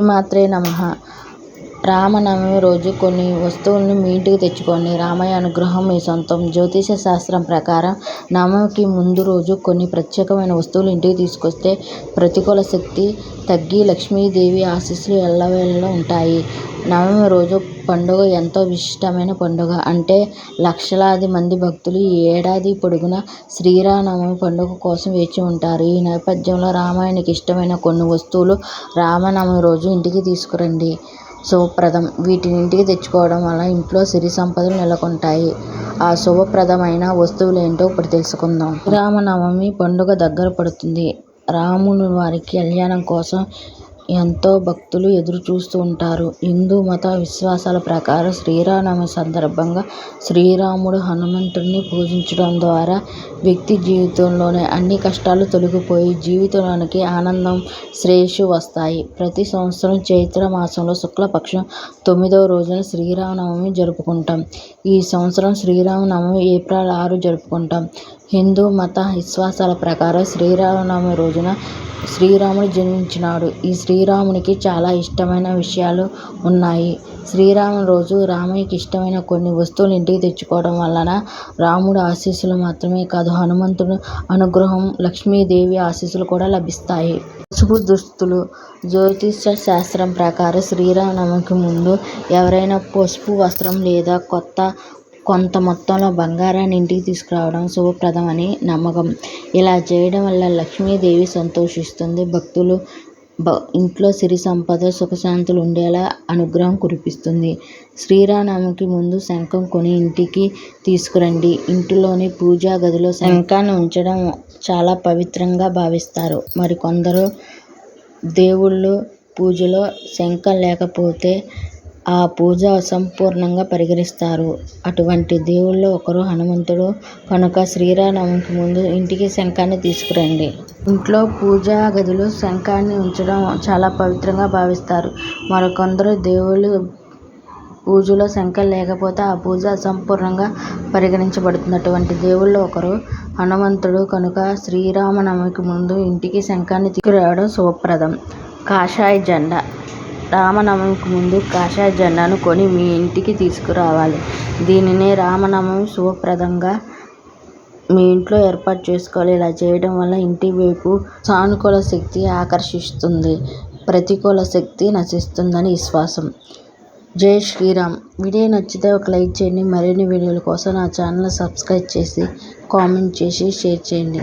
శ్రీమాత్రే నమః. రామనవమి రోజు కొన్ని వస్తువులను మీ ఇంటికి తెచ్చుకోండి. రామయ్య అనుగ్రహం మీ సొంతం. జ్యోతిష శాస్త్రం ప్రకారం నవమికి ముందు రోజు కొన్ని ప్రత్యేకమైన వస్తువులు ఇంటికి తీసుకొస్తే ప్రతికూల శక్తి తగ్గి లక్ష్మీదేవి ఆశీస్సులు ఎల్లవేళలా ఉంటాయి. నవమి రోజు పండుగ ఎంతో విశిష్టమైన పండుగ. అంటే లక్షలాది మంది భక్తులు ఈ ఏడాది పొడుగునా శ్రీరామనవమి పండుగ కోసం వేచి ఉంటారు. ఈ నేపథ్యంలో రామాయణునికి ఇష్టమైన కొన్ని వస్తువులు రామనవమి రోజు ఇంటికి తీసుకురండి శుభప్రదం. వీటిని ఇంటికి తెచ్చుకోవడం వల్ల ఇంట్లో సిరి సంపదలు నెలకొంటాయి. ఆ శుభప్రదమైన వస్తువులేంటో ఇప్పుడు తెలుసుకుందాం. శ్రీరామనవమి పండుగ దగ్గర పడుతుంది. రాముల వారి కళ్యాణం కోసం ఎంతో భక్తులు ఎదురు చూస్తూ ఉంటారు. హిందూ మత విశ్వాసాల ప్రకారం శ్రీరామనవమి సందర్భంగా శ్రీరాముడు హనుమంతుడిని పూజించడం ద్వారా వ్యక్తి జీవితంలోని అన్ని కష్టాలు తొలగిపోయి జీవితంలోనికి ఆనందం, శ్రేయస్సు వస్తాయి. ప్రతి సంవత్సరం చైత్ర మాసంలో శుక్లపక్షం 9వ రోజున శ్రీరామనవమి జరుపుకుంటాం. ఈ సంవత్సరం శ్రీరామనవమి ఏప్రిల్ 6 జరుపుకుంటాం. హిందూ మత విశ్వాసాల ప్రకారం శ్రీరామనవమి రోజున శ్రీరాముడు జన్మించినాడు. ఈ శ్రీరామునికి చాలా ఇష్టమైన విషయాలు ఉన్నాయి. శ్రీరాముని రోజు రామయ్యకి ఇష్టమైన కొన్ని వస్తువులు ఇంటికి తెచ్చుకోవడం వలన రాముడు ఆశీస్సులు మాత్రమే కాదు, హనుమంతుడు అనుగ్రహం, లక్ష్మీదేవి ఆశీస్సులు కూడా లభిస్తాయి. పసుపు దుస్తులు. జ్యోతిష శాస్త్రం ప్రకారం శ్రీరామనవమికి ముందు ఎవరైనా పసుపు వస్త్రం లేదా కొంత మొత్తంలో బంగారాన్ని ఇంటికి తీసుకురావడం శుభప్రదం అని నమ్మకం. ఇలా చేయడం వల్ల లక్ష్మీదేవి సంతోషిస్తుంది. భక్తులు ఇంట్లో సిరి సంపద, సుఖశాంతులు ఉండేలా అనుగ్రహం కురిపిస్తుంది. శ్రీరామనవమికి ముందు శంఖం కొని ఇంటికి తీసుకురండి. ఇంటిలోని పూజా గదిలో శంఖాన్ని ఉంచడం చాలా పవిత్రంగా భావిస్తారు. మరికొందరు దేవుళ్ళు పూజలో శంఖం లేకపోతే ఆ పూజ అసంపూర్ణంగా పరిగణిస్తారు. అటువంటి దేవుళ్ళలో ఒకరు హనుమంతుడు. కనుక శ్రీరామనవమికి ముందు ఇంటికి శంఖాన్ని తీసుకురండి. ఇంట్లో పూజా గదిలో శంఖాన్ని ఉంచడం చాలా పవిత్రంగా భావిస్తారు. మరికొందరు దేవుళ్ళు పూజలో శంఖం లేకపోతే ఆ పూజ అసంపూర్ణంగా పరిగణించబడుతుంది. అటువంటి దేవుళ్ళలో ఒకరు హనుమంతుడు. కనుక శ్రీరామనవమికి ముందు ఇంటికి శంఖాన్ని తీసుకురావడం శుభప్రదం. కాషాయ జెండా. రామనవమికి ముందు కాషాయ జెండాను కొని మీ ఇంటికి తీసుకురావాలి. దీనినే రామనవమి శుభప్రదంగా మీ ఇంట్లో ఏర్పాటు చేసుకోవాలి. ఇలా చేయడం వల్ల ఇంటి వైపు సానుకూల శక్తి ఆకర్షిస్తుంది, ప్రతికూల శక్తి నశిస్తుందని విశ్వాసం. జై శ్రీరామ్. వీడియో నచ్చితే ఒక లైక్ చేయండి. మరిన్ని వీడియోల కోసం నా ఛానల్ సబ్స్క్రైబ్ చేసి కామెంట్ చేసి షేర్ చేయండి.